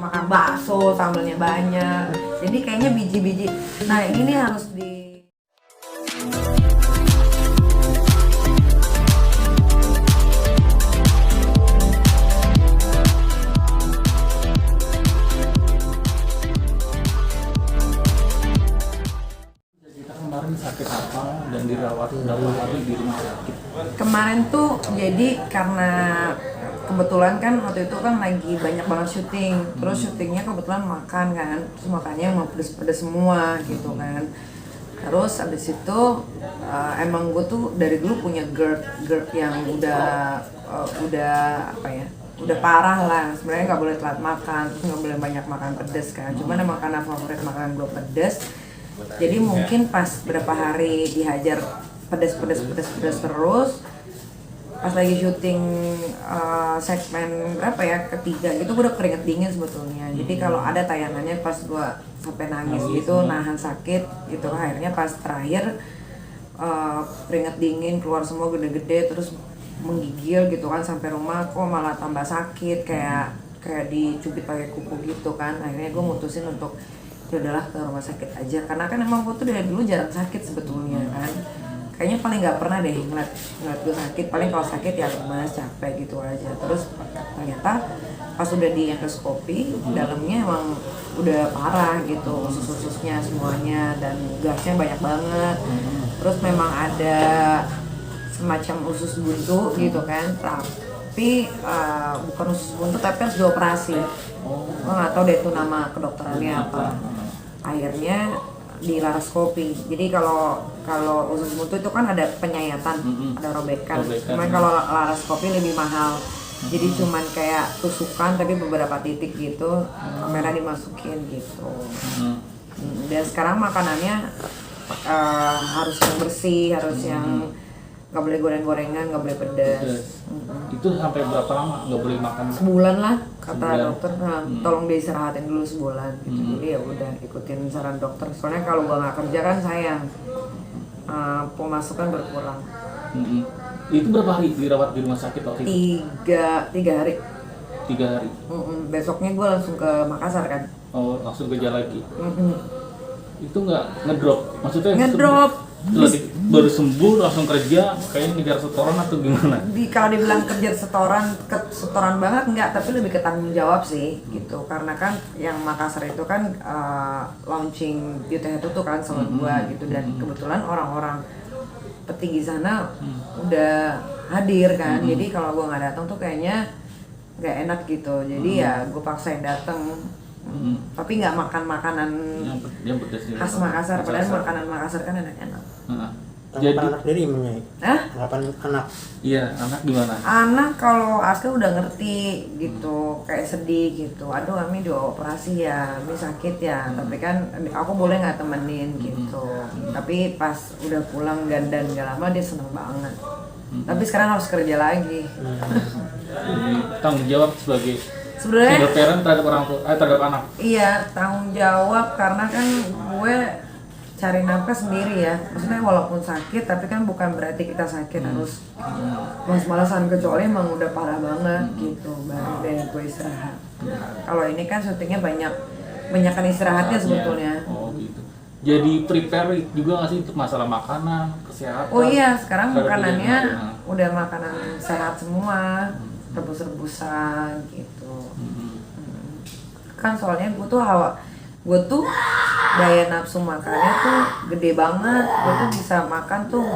Makan bakso, sambalnya banyak. Jadi kayaknya biji-biji. Nah ini harus di. Kita kemarin sakit apa dan dirawat berapa hari di rumah sakit? Kemarin tuh jadi karena kebetulan kan waktu itu kan lagi banyak banget syuting, terus syutingnya kebetulan makan kan, terus makannya emang pedes-pedes semua gitu kan. Terus abis itu emang gue tuh dari dulu punya GERD yang udah apa ya, udah parah lah. Sebenarnya nggak boleh telat makan, terus nggak boleh banyak makan pedes kan. Cuman emang karena favorit makanan gue pedes, jadi mungkin pas berapa hari dihajar pedes terus, pas lagi syuting segmen berapa ya, ketiga itu gue udah keringet dingin sebetulnya. Jadi kalau ada tayangannya pas gue sampai nangis gitu, nahan sakit gitu, akhirnya pas terakhir keringet dingin keluar semua gede-gede, terus menggigil gitu kan, sampai rumah kok malah tambah sakit, kayak dicubit pakai kuku gitu kan. Akhirnya gue mutusin untuk ya udahlah ke rumah sakit aja, karena kan emang gue tuh dari dulu jarang sakit sebetulnya kan. Kayaknya paling nggak pernah deh ngeliat gue sakit, paling kalau sakit ya lemas, capek gitu aja. Terus ternyata pas udah di endoskopi, dalamnya emang udah parah gitu, usus-ususnya semuanya, dan gasnya banyak banget. Terus memang ada semacam usus buntu gitu kan, tapi bukan usus buntu tapi harus dioperasi. Gue nggak tahu deh itu nama kedokterannya apa. Akhirnya di laparoskopi. Jadi kalau usus buntu itu kan ada penyayatan, ada robekan. Cuman kalau laparoskopi lebih mahal. Jadi cuman kayak tusukan tapi beberapa titik gitu, kamera dimasukin gitu. Dan sekarang makanannya harus yang bersih, harus yang nggak boleh goreng-gorengan, nggak boleh pedas. Itu sampai berapa lama nggak boleh makan? Sebulan lah kata dokter. Nah, tolong diistirahatin dulu sebulan gitu. Jadi ya udah ikutin saran dokter. Soalnya kalau gua nggak kerja kan sayang, pemasukan berkurang. Itu berapa hari dirawat di rumah sakit waktu itu? Tiga hari. 3 hari. Besoknya gua langsung ke Makassar kan. Oh, langsung kerja lagi. Itu nggak ngedrop? Maksudnya Ngedrop. Baru sembuh langsung kerja, kayaknya ngejar setoran atau gimana? Kalau dibilang kerja setoran banget enggak, tapi lebih ke tanggung jawab sih gitu. Karena kan yang Makassar itu kan launching Beauty Head itu kan sama gua gitu, dan kebetulan orang-orang petinggi sana udah hadir kan. Jadi kalau gua nggak datang tuh kayaknya nggak enak gitu. Jadi ya gua paksain datang. Tapi nggak makan makanan yang pedas khas Makassar, padahal makanan Makassar kan enak-enak. Jadi anak dari mana? Tanggapan anak? Iya, anak gimana? Anak kalau Aska udah ngerti gitu, kayak sedih gitu. Aduh, Ami dioperasi ya, Ami sakit ya. Tapi kan aku boleh nggak temenin gitu. Tapi pas udah pulang dan nggak lama dia seneng banget. Tapi sekarang harus kerja lagi. Jadi tanggung jawab sebagai sebenarnya single parent terhadap orang tua, terhadap anak. Iya, tanggung jawab karena kan gue cari nafkah sendiri ya. Maksudnya walaupun sakit, tapi kan bukan berarti kita sakit harus malas-malasan, kecuali emang udah parah banget gitu, baru deh gue istirahat. Kalau ini kan syutingnya banyakan istirahatnya sebetulnya. Oh gitu. Jadi prepare juga nggak sih untuk masalah makanan, kesehatan? Oh iya, sekarang makanannya udah makanan sehat semua, rebus-rebusan gitu. Kan soalnya gue tuh daya nafsu makannya tuh gede banget. Gue tuh bisa makan tuh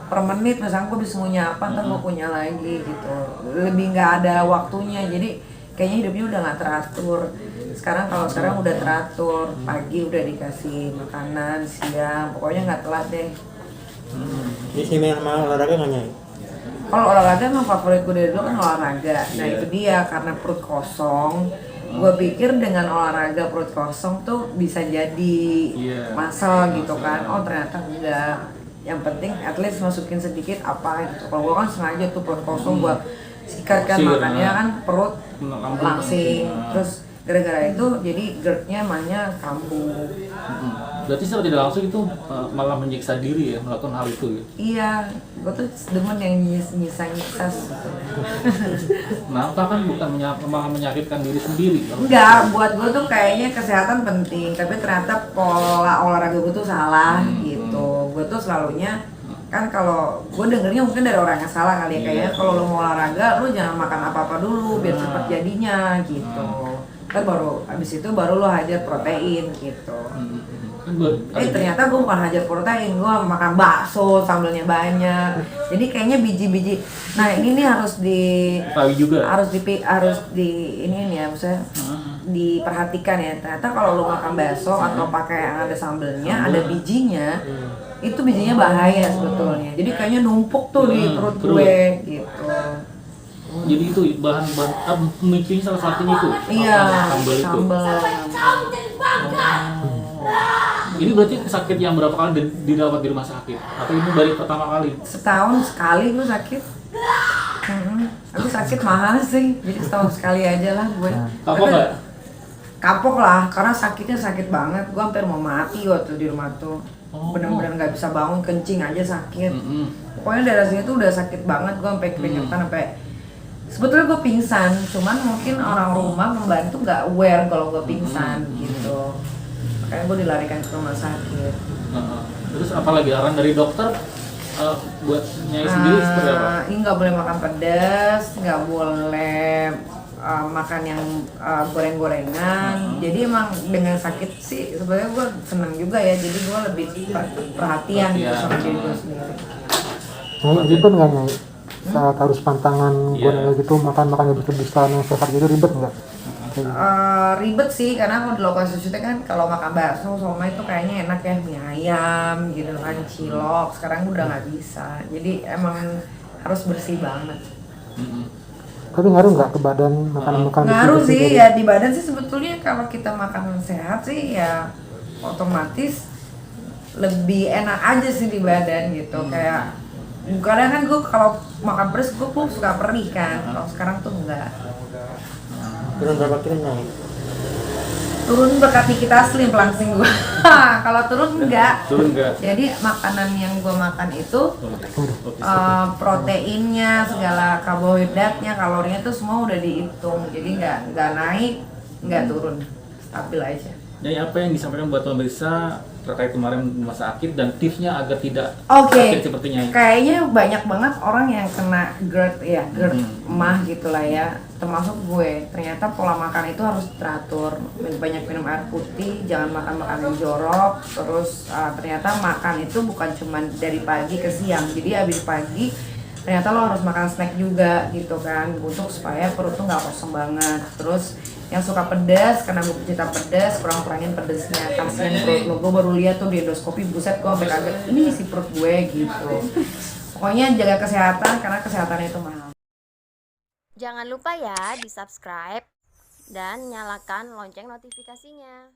per menit, misalnya gue bisa ngunyah apa, ntar gue punya lagi gitu. Lebih nggak ada waktunya, jadi kayaknya hidupnya udah nggak teratur. Kalau sekarang udah teratur, pagi udah dikasih makanan, siang, pokoknya nggak telat deh. Jadi sih memang olahraga nggak nyai? Kalau olahraga emang favorit gue dari dulu kan olahraga. Nah itu dia, karena perut kosong, gue pikir dengan olahraga perut kosong tuh bisa jadi muscle gitu kan. Oh ternyata enggak. Yang penting at least masukin sedikit apa gitu. Kalau gue kan sengaja tuh perut kosong gue sikat kan, makannya kan perut langsing. Terus gara-gara itu jadi GERD-nya mahnya kambuh. Berarti secara tidak langsung itu malah menyiksa diri ya, melakukan hal itu ya? Iya, gue tuh demen yang nyisa-nyisa sebetulnya. Kenapa kan bukan malah menyakitkan diri sendiri? Enggak, buat gue tuh kayaknya kesehatan penting, tapi ternyata pola olahraga gue tuh salah gitu. Gue tuh selalunya kan kalau gue dengernya mungkin dari orang yang salah kali ya, kayaknya kalau lo mau olahraga lo jangan makan apa-apa dulu biar cepat jadinya gitu. Kan baru abis itu baru lo hajar protein gitu. Ternyata gue bukan hajar protein, gue makan bakso sambelnya banyak. Jadi kayaknya biji-biji. Nah ini nih harus juga. harus di ini nih ya, maksudnya diperhatikan ya. Ternyata kalau lo makan bakso atau pakai yang ada sambelnya, ada bijinya, itu bijinya bahaya sebetulnya. Jadi kayaknya numpuk tuh di perut gue gitu. Jadi itu bahan-bahan pemicunya salah satunya itu. Iya, sambal itu. Ini berarti sakit yang berapa kali dirawat di rumah sakit? Atau ini baru pertama kali? Setahun sekali gue sakit. Aku sakit mahal sih, jadi setahun sekali aja lah gue. Kapok nggak? Kapok lah, karena sakitnya sakit banget. Gue hampir mau mati waktu di rumah tuh. Bener-bener nggak bisa bangun, kencing aja sakit. Pokoknya daerah sini tuh udah sakit banget. Gue sampai keringetan, sampai sebetulnya gue pingsan. Cuman mungkin orang rumah membantu nggak aware kalau gue pingsan gitu. Makanya gue dilarikan ke rumah sakit. Terus apalagi arahan dari dokter buat Nyai sendiri seperti apa? Ini nggak boleh makan pedas, nggak boleh makan yang goreng-gorengan. Jadi emang dengan sakit sih sebenarnya gue seneng juga ya. Jadi gue lebih perhatian gitu sama diri gue sendiri. Ribet nggak Nyai? Saat harus pantangan goreng gitu, makan berlebihan yang sehat gitu ribet nggak? Ribet sih, karena kalau di lokasi syuting kan kalau makan bakso sama itu kayaknya enak ya, mie ayam gitu kan, cilok. Sekarang udah nggak bisa, jadi emang harus bersih banget. Tapi ngaruh nggak ke badan makan Ngaruh sih ya, di badan sih sebetulnya kalau kita makan sehat sih ya otomatis lebih enak aja sih di badan gitu. Kayak kadang kan gue kalau makan pedas gue suka perih kan, kalau sekarang tuh enggak. Turun berapa kilo Nyai? Turun berkat kita slim langsing gue. Kalau turun enggak. Jadi makanan yang gue makan itu proteinnya, segala karbohidratnya, kalorinya tuh semua udah dihitung. Jadi nggak naik, nggak turun, stabil aja. Jadi apa yang disampaikan buat pemirsa terkait kemarin rumah sakit dan tipsnya agar tidak sakit seperti Nyai? Kayaknya banyak banget orang yang kena GERD ya, GERD emah gitulah ya, termasuk gue. Ternyata pola makan itu harus teratur, banyak minum air putih, jangan makan makanan yang jorok. Terus ternyata makan itu bukan cuma dari pagi ke siang, jadi habis pagi ternyata lo harus makan snack juga gitu kan, untuk supaya perut tuh nggak kosong banget. Terus yang suka pedas, karena gue pecinta pedas, kurang-kurangin pedasnya. Kasian perut lo, gue baru lihat tuh di endoskopi, buset gue sampai kaget, ini isi perut gue gitu. Pokoknya jaga kesehatan, karena kesehatan itu mahal. Jangan lupa ya di subscribe dan nyalakan lonceng notifikasinya.